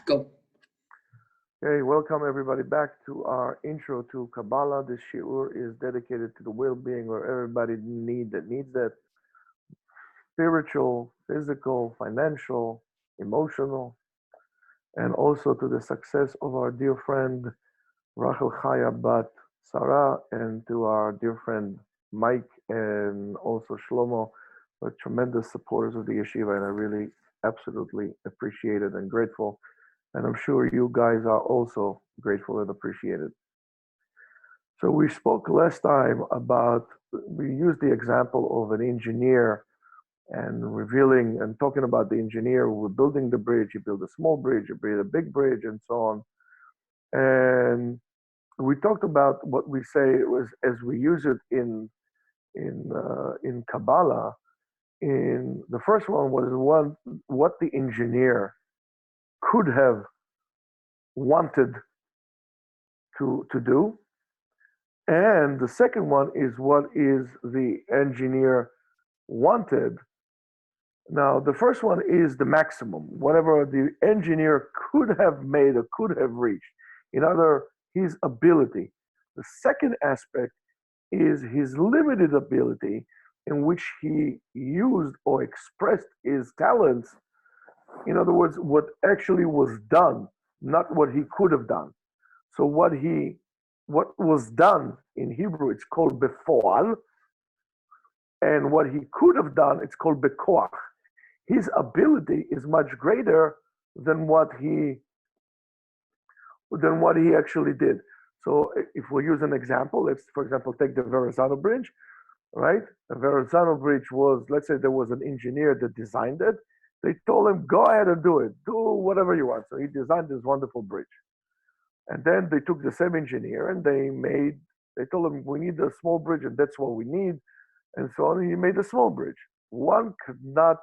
Go. Hey, welcome everybody back to our intro to Kabbalah. This shiur is dedicated to the well-being of everybody that needs that spiritual, physical, financial, emotional, and also to the success of our dear friend Rachel Chaya Bat Sarah and to our dear friend Mike and also Shlomo, are tremendous supporters of the yeshiva, and I really absolutely appreciate it and grateful. And I'm sure you guys are also grateful and appreciated. So we spoke last time about, we used the example of an engineer and revealing and talking about the engineer who was building the bridge. You build a small bridge, you build a big bridge, and so on. And we talked about what we say was as we use it in Kabbalah. In the first one was what the engineer could have wanted to do. And the second one is what is the engineer wanted. Now, the first one is the maximum, whatever the engineer could have made or could have reached, in other, his ability. The second aspect is his limited ability in which he used or expressed his talents. In other words, what actually was done, not what he could have done. So what was done in Hebrew, it's called befoal, and what he could have done, it's called bekoach. His ability is much greater than what he actually did. So if we use an example, let's for example take the Verrazano Bridge, right? The Verrazano Bridge was, let's say there was an engineer that designed it. They told him, go ahead and do it, do whatever you want. So he designed this wonderful bridge. And then they took the same engineer and they told him, we need a small bridge and that's what we need. And so on. And he made a small bridge. One could not,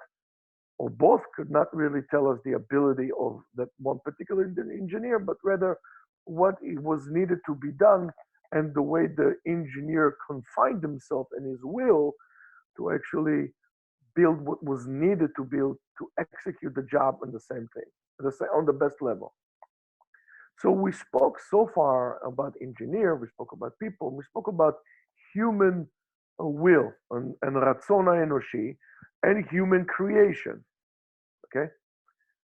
or both could not really tell us the ability of that one particular engineer, but rather what was needed to be done and the way the engineer confined himself and his will to actually build what was needed to build to execute the job on the same thing, on the best level. So we spoke so far about engineer, we spoke about people, we spoke about human will and ratzon enoshi and human creation. Okay,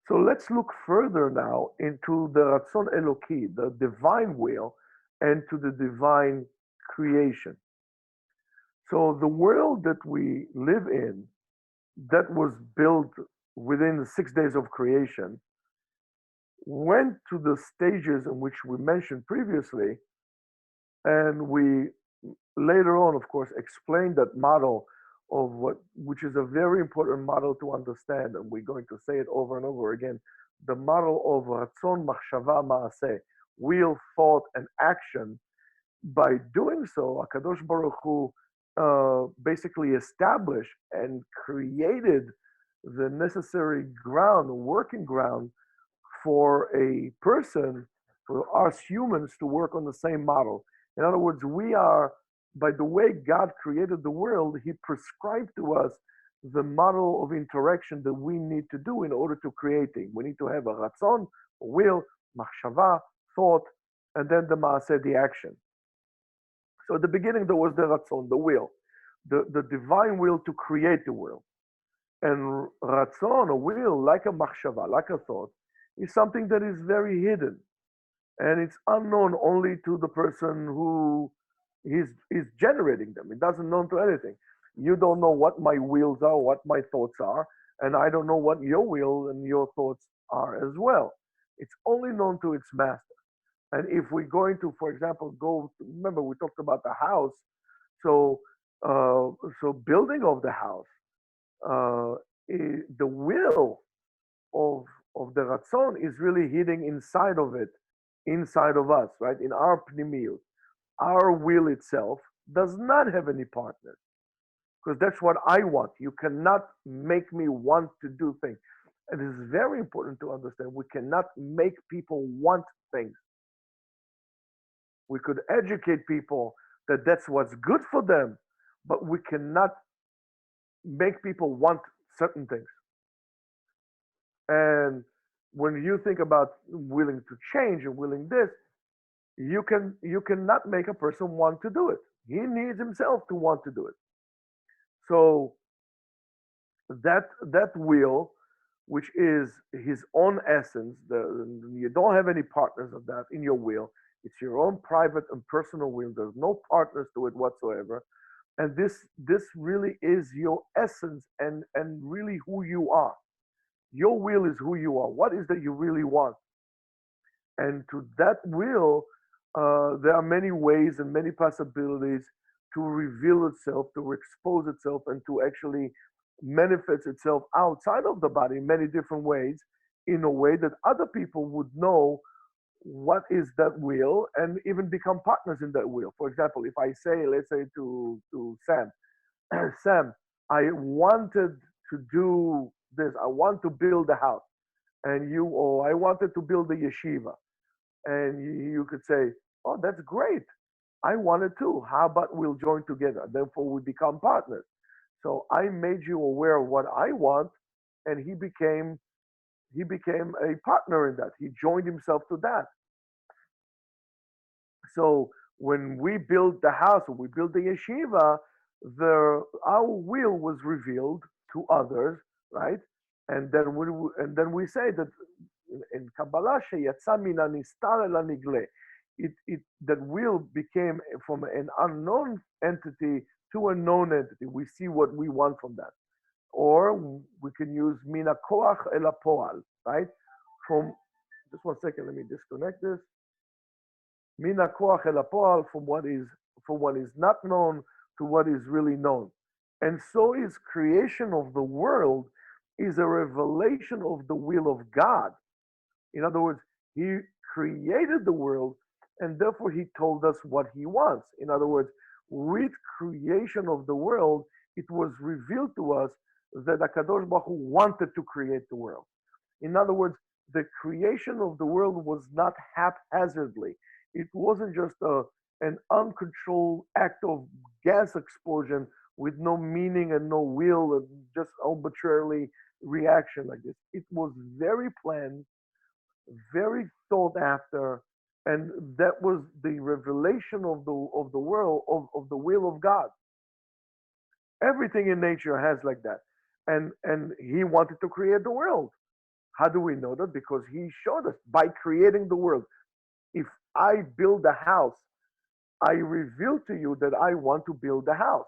so let's look further now into the ratzon eloki, the divine will, and to the divine creation. So the world that we live in, that was built within the 6 days of creation, went to the stages in which we mentioned previously, and we later on, of course, explained that model of which is a very important model to understand, and we're going to say it over and over again, the model of ratzon, machshava, maaseh, will, thought, and action. By doing so, HaKadosh Baruch Hu basically established and created the necessary ground, working ground for a person, for us humans to work on the same model. In other words, we are, by the way God created the world, he prescribed to us the model of interaction that we need to do in order to create it. We need to have a ratzon, a will, machshava, thought, and then the maaseh, the action. So at the beginning, there was the ratzon, the will, the divine will to create the world. And ratzon, a will, like a machshava, like a thought, is something that is very hidden. And it's unknown only to the person who is generating them. It doesn't know to anything. You don't know what my wills are, what my thoughts are, and I don't know what your will and your thoughts are as well. It's only known to its master. And if we're going to, for example, remember we talked about the house. So, so building of the house, the will of the ratzon is really hidden inside of it, inside of us, right? In our pnimiyut. Our will itself does not have any partners because that's what I want. You cannot make me want to do things. It is very important to understand we cannot make people want things. We could educate people that that's what's good for them, but we cannot make people want certain things. And when you think about willing to change and willing this, you cannot make a person want to do it. He needs himself to want to do it. So that will, which is his own essence, you don't have any partners of that in your will. It's your own private and personal will. There's no partners to it whatsoever. And this really is your essence and really who you are. Your will is who you are. What is that you really want? And to that will, there are many ways and many possibilities to reveal itself, to expose itself, and to actually manifest itself outside of the body in many different ways, in a way that other people would know what is that will and even become partners in that will. For example, if I say, let's say to Sam, Sam, I wanted to do this, I want to build a house, and you, or I wanted to build a yeshiva, and you could say, oh, that's great. I wanted to. How about we'll join together? Therefore, we become partners. So I made you aware of what I want, and he became a partner in that. He joined himself to that. So when we built the house, or we built the yeshiva, our will was revealed to others, right? And then we say that in Kabbalah, sheyatsa min hanistar el hanigle, that will became from an unknown entity to a known entity. We see what we want from that. Or we can use min hakoach el hapoal, right? From, just one second, let me disconnect this. Min hakoach el hapoal, from what is not known to what is really known. And so is creation of the world is a revelation of the will of God. In other words, he created the world and therefore he told us what he wants. In other words, with creation of the world, it was revealed to us that HaKadosh Baruch Hu wanted to create the world. In other words, the creation of the world was not haphazardly. It wasn't just an uncontrolled act of gas explosion with no meaning and no will, and just arbitrarily reaction like this. It was very planned, very thought after, and that was the revelation of the world of the will of God. Everything in nature has like that, and he wanted to create the world. How do we know that? Because he showed us by creating the world. If I build a house, I reveal to you that I want to build a house.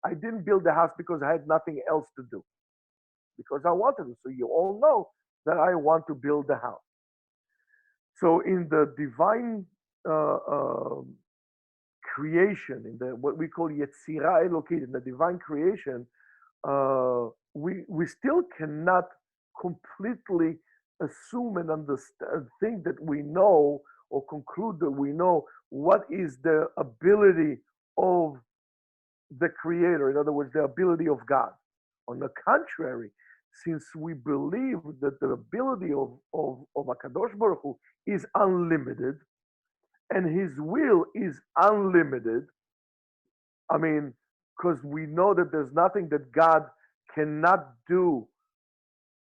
I didn't build the house because I had nothing else to do, because I wanted to. So you all know that I want to build the house. So in the divine creation, in the what we call Yetzirah Elokit, in the divine creation, we still cannot completely assume and understand, think that we know or conclude that we know what is the ability of the Creator. In other words, the ability of God. On the contrary, since we believe that the ability of HaKadosh Baruch Hu is unlimited and his will is unlimited, I mean, because we know that there's nothing that God cannot do,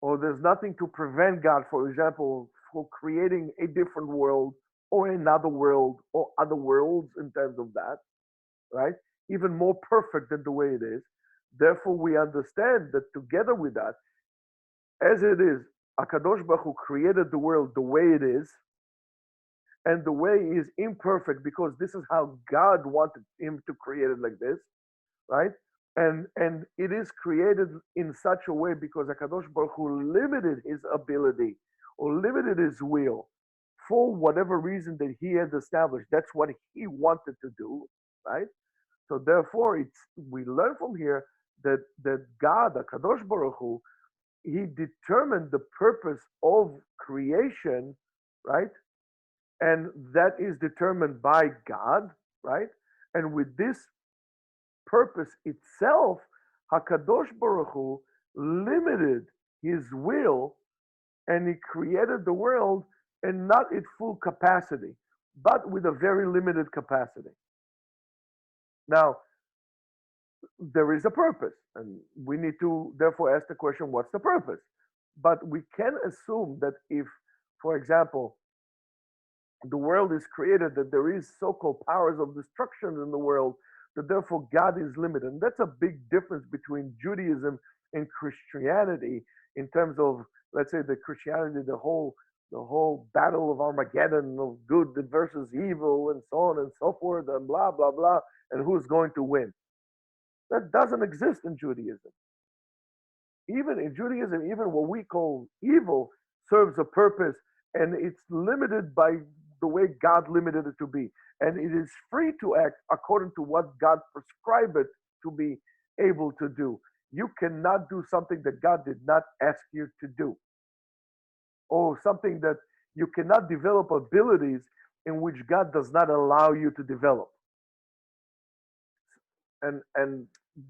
or there's nothing to prevent God, for example, for creating a different world or another world or other worlds in terms of that, right? Even more perfect than the way it is. Therefore, we understand that together with that, as it is, HaKadosh Baruch Hu created the world the way it is, and the way is imperfect because this is how God wanted him to create it like this, right? And it is created in such a way because HaKadosh Baruch Hu limited his ability or limited his will for whatever reason that he had established. That's what he wanted to do, right? So therefore, we learn from here that God, HaKadosh Baruch Hu, he determined the purpose of creation, right? And that is determined by God, right? And with this purpose itself, HaKadosh Baruch Hu limited his will and he created the world and not at full capacity, but with a very limited capacity. Now, there is a purpose, and we need to therefore ask the question, what's the purpose? But we can assume that if, for example, the world is created, that there is so-called powers of destruction in the world, that therefore God is limited. And that's a big difference between Judaism and Christianity in terms of, let's say, the Christianity, the whole battle of Armageddon of good versus evil and so on and so forth and blah blah blah, and who's going to win. That doesn't exist in Judaism. Even in Judaism, even what we call evil serves a purpose, and it's limited by the way God limited it to be. And it is free to act according to what God prescribed it to be able to do. You cannot do something that God did not ask you to do, or something that you cannot develop abilities in which God does not allow you to develop. And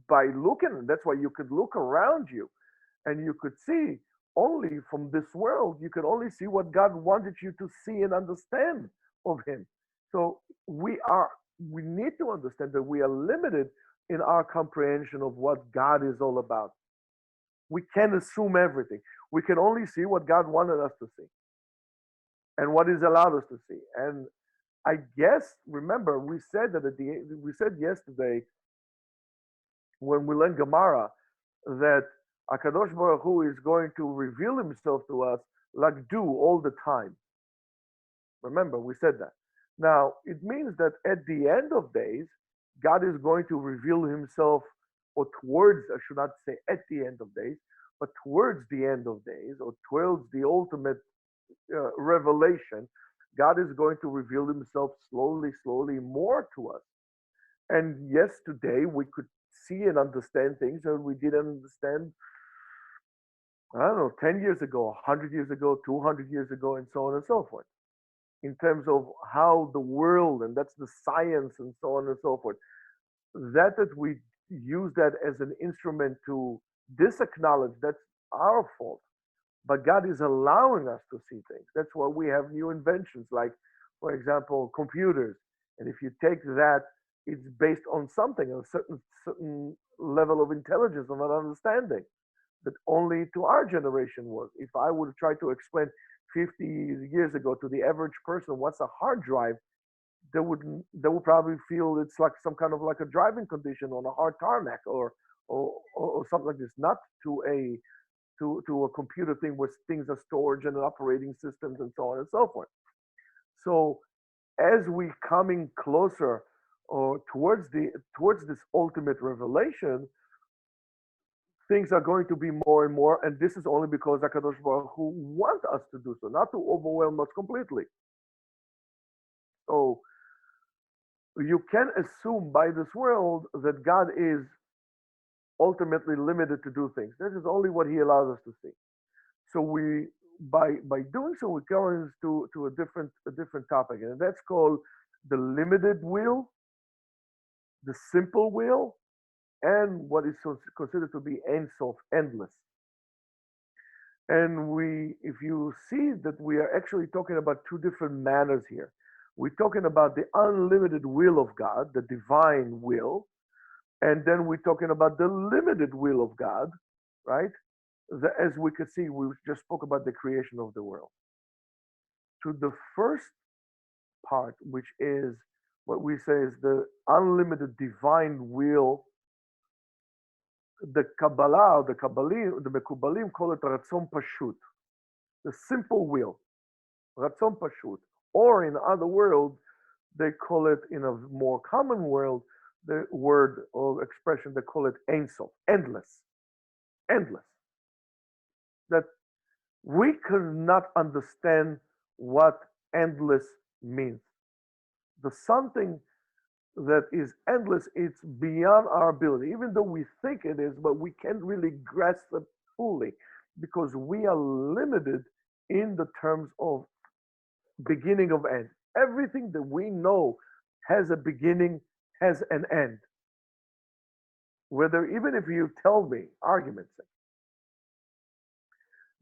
by looking, that's why you could look around you and you could see only from this world, you could only see what God wanted you to see and understand of Him. So we need to understand that we are limited in our comprehension of what God is all about. We can't assume everything. We can only see what God wanted us to see and what He's allowed us to see. And I guess, remember, we said that we said yesterday when we learned Gemara that Akadosh Baruch Hu is going to reveal Himself to us like dew all the time. Remember, we said that. Now, it means that at the end of days, God is going to reveal Himself, or towards, I should not say at the end of days, but towards the end of days, or towards the ultimate revelation, God is going to reveal Himself slowly, slowly more to us. And yes, today we could see and understand things that we didn't understand, I don't know, 10 years ago, 100 years ago, 200 years ago, and so on and so forth, in terms of how the world, and that's the science and so on and so forth, that we use that as an instrument to disacknowledge, that's our fault. But God is allowing us to see things. That's why we have new inventions, like, for example, computers. And if you take that, it's based on something, a certain level of intelligence and understanding that only to our generation was. If I would try to explain 50 years ago to the average person what's a hard drive, they would probably feel it's like some kind of like a driving condition on a hard tarmac or something like this, not to a computer thing where things are stored and operating systems and so on and so forth. So as we coming closer or towards this ultimate revelation, things are going to be more and more, and this is only because HaKadosh Baruch Hu wants us to do so, not to overwhelm us completely. So you can assume by this world that God is ultimately limited to do things. This is only what He allows us to see. So we, by doing so, we go to a different topic, and that's called the limited will, the simple will, and what is considered to be Ein Sof, endless. And if you see that we are actually talking about two different manners here. We're talking about the unlimited will of God, the divine will, and then we're talking about the limited will of God, right? As we could see, we just spoke about the creation of the world. To the first part, which is what we say is the unlimited divine will, the Kabbalah, the Mekubalim call it Ratzon Pashut, the simple will, Ratzon Pashut. Or in other words, they call it, in a more common world, the word or expression, they call it Ein Sof, endless. Endless. That we could not understand what endless means. The something that is endless, it's beyond our ability, even though we think it is, but we can't really grasp it fully because we are limited in the terms of beginning of end. Everything that we know has a beginning, has an end. Whether even if you tell me, arguments,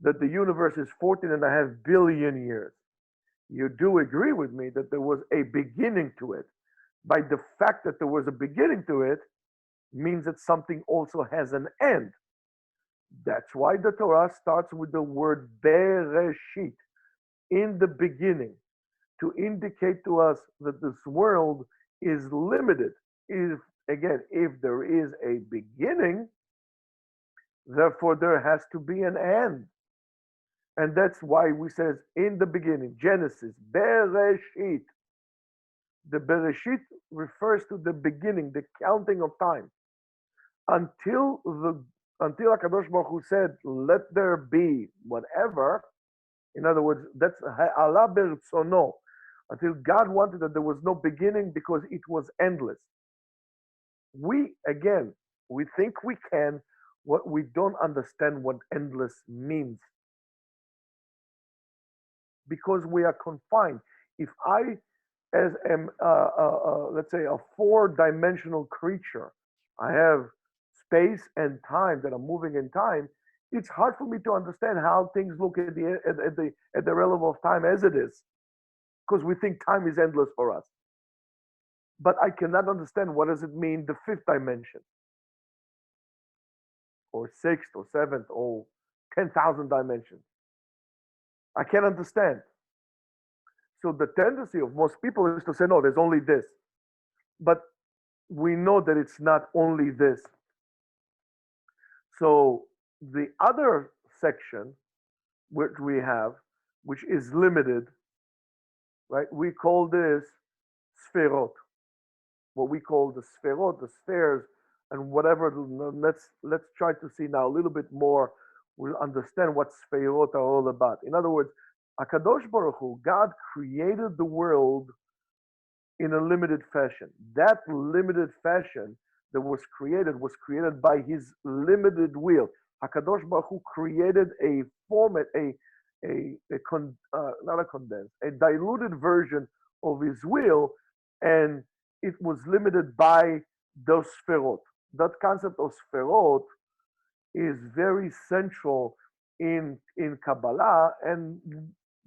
that the universe is 14.5 billion years, you do agree with me that there was a beginning to it. By the fact that there was a beginning to it means that something also has an end. That's why the Torah starts with the word Bereshit, in the beginning, to indicate to us that this world is limited. If there is a beginning, therefore there has to be an end. And that's why we says in the beginning, Genesis, Bereshit. The Bereshit refers to the beginning, the counting of time. Until HaKadosh Baruch Hu said, let there be whatever. In other words, that's Ha'ala Beritzono. Until God wanted that there was no beginning because it was endless. We think we can, what we don't understand what endless means. Because we are confined. If I, as am, let's say, a four-dimensional creature, I have space and time that are moving in time, it's hard for me to understand how things look at the realm of time as it is, because we think time is endless for us. But I cannot understand what does it mean the fifth dimension, or sixth, or seventh, or 10,000 dimensions. I can't understand. So the tendency of most people is to say, no, there's only this. But we know that it's not only this. So the other section which we have, which is limited, right? We call this sferot. What we call the sferot, the spheres, and whatever. Let's try to see now a little bit more. We'll understand what sferot are all about. In other words, HaKadosh Baruch Hu, God created the world in a limited fashion. That limited fashion that was created by His limited will. HaKadosh Baruch Hu created a format, not a condensed, a diluted version of His will, and it was limited by those sferot. That concept of sferot is very central in Kabbalah, and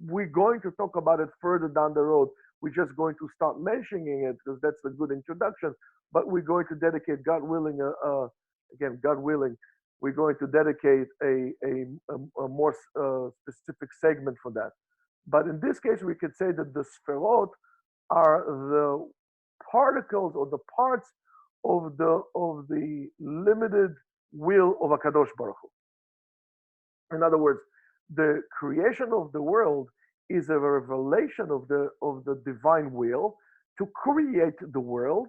we're going to talk about it further down the road. We're just going to start mentioning it because that's a good introduction. But we're going to dedicate, God willing, God willing, we're going to dedicate a more specific segment for that. But in this case, we could say that the sferot are the particles or the parts of the limited will of HaKadosh Baruch Hu. In other words, the creation of the world is a revelation of the divine will to create the world,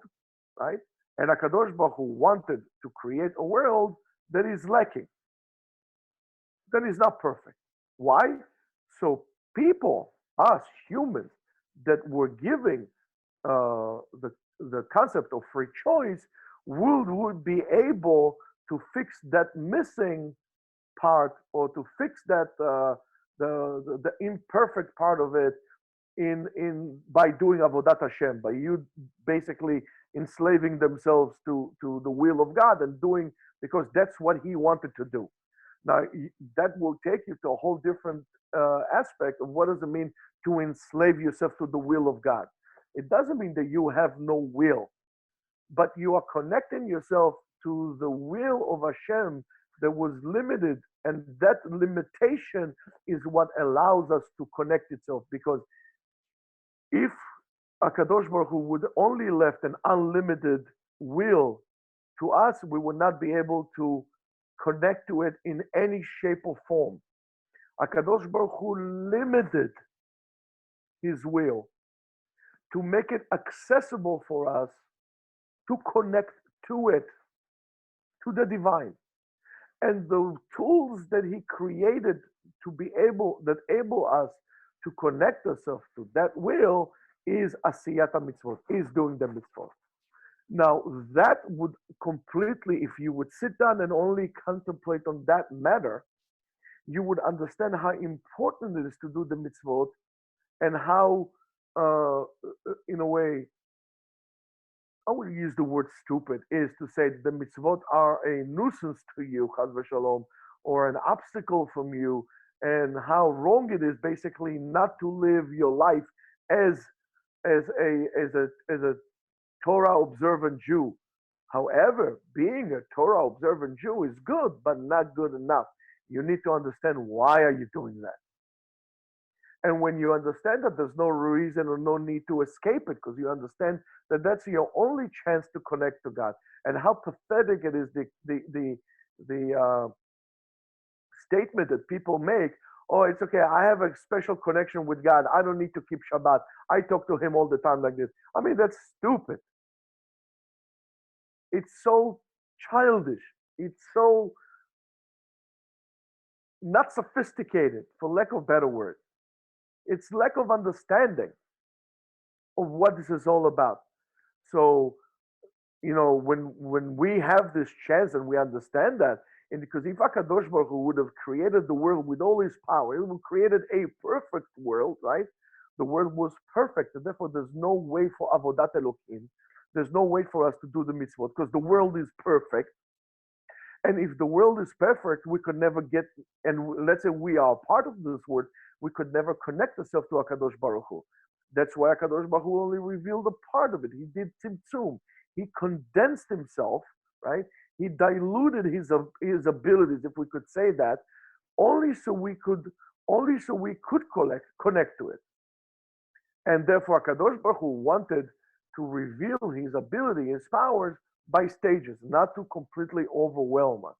right? And HaKadosh Baruch Hu wanted to create a world that is lacking, that is not perfect. Why? So people, us humans, that were giving the concept of free choice would be able to fix that missing part, or to fix that the imperfect part of it by doing avodat Hashem, by you basically enslaving themselves to the will of God and doing, because that's what He wanted to do. Now that will take you to a whole different aspect of what does it mean to enslave yourself to the will of God. It doesn't mean that you have no will, but you are connecting yourself to the will of Hashem that was limited, and that limitation is what allows us to connect itself. Because if HaKadosh Baruch Hu would only left an unlimited will to us, we would not be able to connect to it in any shape or form. HaKadosh Baruch Hu limited His will to make it accessible for us to connect to it, to the divine. And the tools that He created to be able us to connect ourselves to that will is asiyat mitzvot, is doing the mitzvot. Now that would completely, if you would sit down and only contemplate on that matter, you would understand how important it is to do the mitzvot, and how, in a way, I would use the word stupid, is to say the mitzvot are a nuisance to you, chas v'shalom, or an obstacle from you, and how wrong it is basically not to live your life as a Torah observant Jew, However, being a Torah observant Jew is good, but not good enough. You need to understand why are you doing that. And when you understand that, there's no reason or no need to escape it, because you understand that that's your only chance to connect to God. And how pathetic it is the statement that people make. Oh, it's okay. I have a special connection with God. I don't need to keep Shabbat. I talk to Him all the time like this. I mean, that's stupid. It's so childish. It's so not sophisticated, for lack of better word. It's lack of understanding of what this is all about. So, when we have this chance and we understand that, and because if Hakadosh Baruch Hu would have created the world with all His power, He would have created a perfect world, right? The world was perfect, and therefore there's no way for Avodat Elokim. There's no way for us to do the mitzvot because the world is perfect. And if the world is perfect, we could never get, and let's say we are part of this world, we could never connect ourselves to HaKadosh Baruch Hu. That's why HaKadosh Baruch Hu only revealed a part of it. He did Tzimtzum. He condensed Himself, right? He diluted his abilities, if we could say that, only so we could connect to it. And therefore, HaKadosh Baruch Hu wanted to reveal His ability, His powers, by stages, not to completely overwhelm us.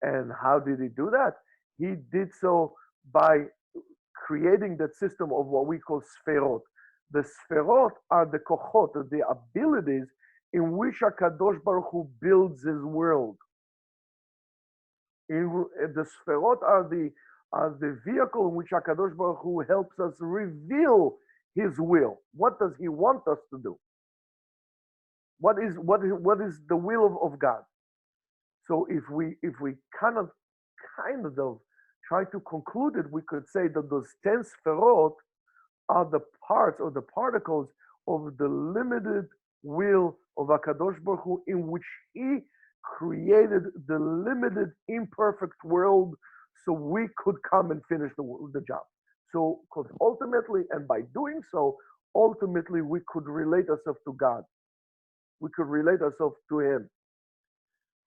And how did He do that? He did so by creating that system of what we call sferot. The sferot are the kochot, the abilities in which HaKadosh Baruch Hu builds His world. The sferot are the vehicle in which HaKadosh Baruch Hu helps us reveal His will. What does He want us to do? What is the will of God? So if we kind of try to conclude it, we could say that those 10 sferot are the parts or the particles of the limited will of HaKadosh Baruch Hu, in which He created the limited, imperfect world so we could come and finish the job. So, because ultimately, and by doing so, ultimately we could relate ourselves to God. We could relate ourselves to Him.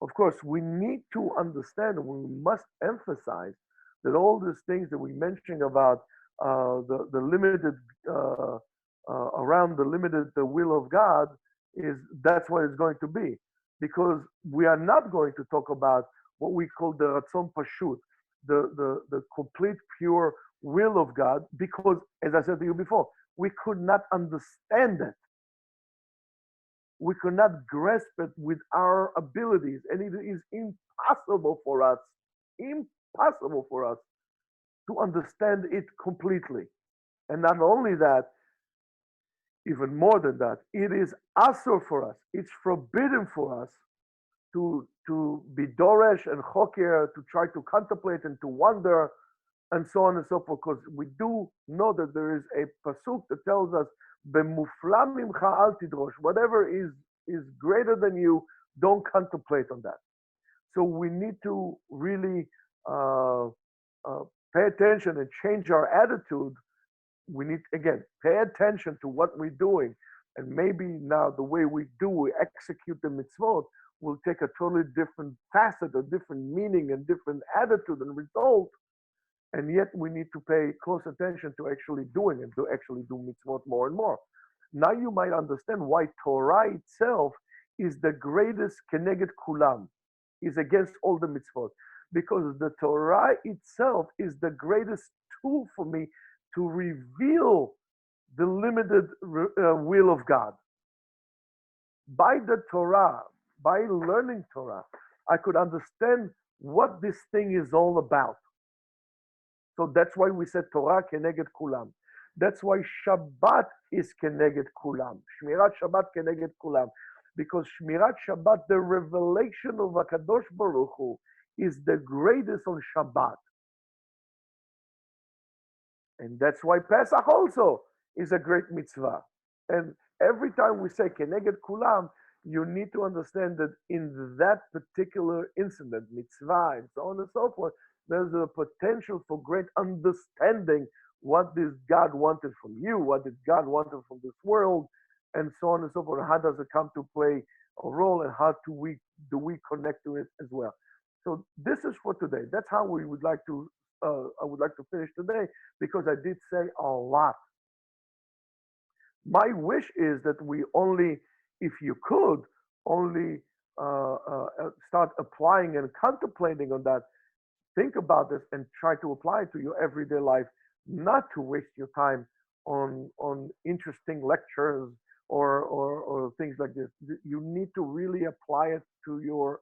Of course, we need to understand, and we must emphasize that all these things that we mentioned about the limited, around the limited the will of God, that's what it's going to be. Because we are not going to talk about what we call the Ratzon Pashut, the complete pure will of God, because, as I said to you before, we could not understand it. We could not grasp it with our abilities, and it is impossible for us to understand it completely. And not only that, even more than that, it is asur for us. It's forbidden for us to be doresh and choker, to try to contemplate and to wonder, and so on and so forth. Because we do know that there is a pasuk that tells us, "B'muflam mimcha al tidrosh." Whatever is greater than you, don't contemplate on that. So we need to really pay attention and change our attitude. We need, again, pay attention to what we're doing. And maybe now the way we execute the mitzvot will take a totally different facet, a different meaning, and different attitude and result. And yet we need to pay close attention to actually doing and to actually do mitzvot more and more. Now you might understand why Torah itself is the greatest keneged kulam, is against all the mitzvot. Because the Torah itself is the greatest tool for me to reveal the limited will of God. By the Torah, by learning Torah, I could understand what this thing is all about. So that's why we said Torah keneged kulam. That's why Shabbat is keneged kulam. Shmirat Shabbat keneged kulam. Because Shmirat Shabbat, the revelation of HaKadosh Baruch Hu, is the greatest on Shabbat. And that's why Pesach also is a great mitzvah. And every time we say keneged kulam, you need to understand that in that particular incident, mitzvah, and so on and so forth, there's a potential for great understanding. What did God wanted from you? What did God wanted from this world? And so on and so forth. How does it come to play role, and how do we connect to it as well. So this is for today. That's how we would like to. I would like to finish today because I did say a lot. My wish is that we only, if you could, only start applying and contemplating on that. Think about this and try to apply it to your everyday life, not to waste your time on interesting lectures or things like this. You need to really apply it to your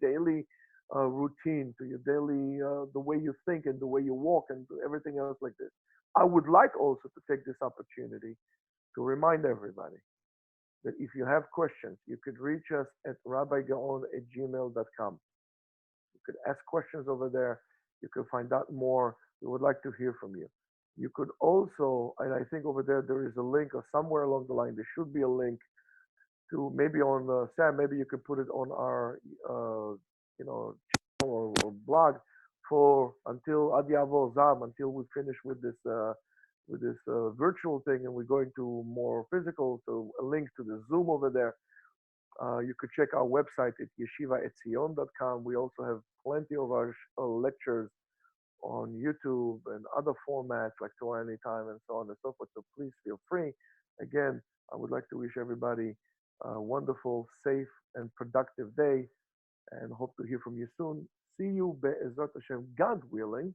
daily routine, to your daily the way you think and the way you walk and everything else like this. I would like also to take this opportunity to remind everybody that if you have questions, you could reach us at rabbigaon@gmail.com. You could ask questions over there. You could find out more. We would like to hear from you. You could also, and I think over there is a link, or somewhere along the line, there should be a link to maybe on Sam, maybe you could put it on our, channel or blog for until Ad Yavo Zam, until we finish with this virtual thing, and we're going to more physical. So a link to the Zoom over there. You could check our website at yeshiva.etzion.com. We also have plenty of our lectures on YouTube and other formats like Torah Anytime and so on and so forth. So please feel free. Again, I would like to wish everybody a wonderful, safe, and productive day, and hope to hear from you soon. See you, Be'ezrat Hashem, God willing,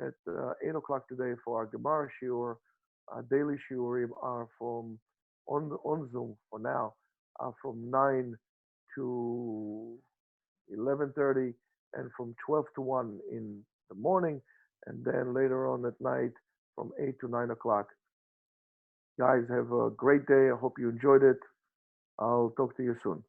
at 8 o'clock today for our Gemara Shiur. Our daily Shiurim are on Zoom for now, from 9 to 11:30, and from 12 to 1 in the morning, and then later on at night from 8 to 9 o'clock. Guys, have a great day. I hope you enjoyed it. I'll talk to you soon.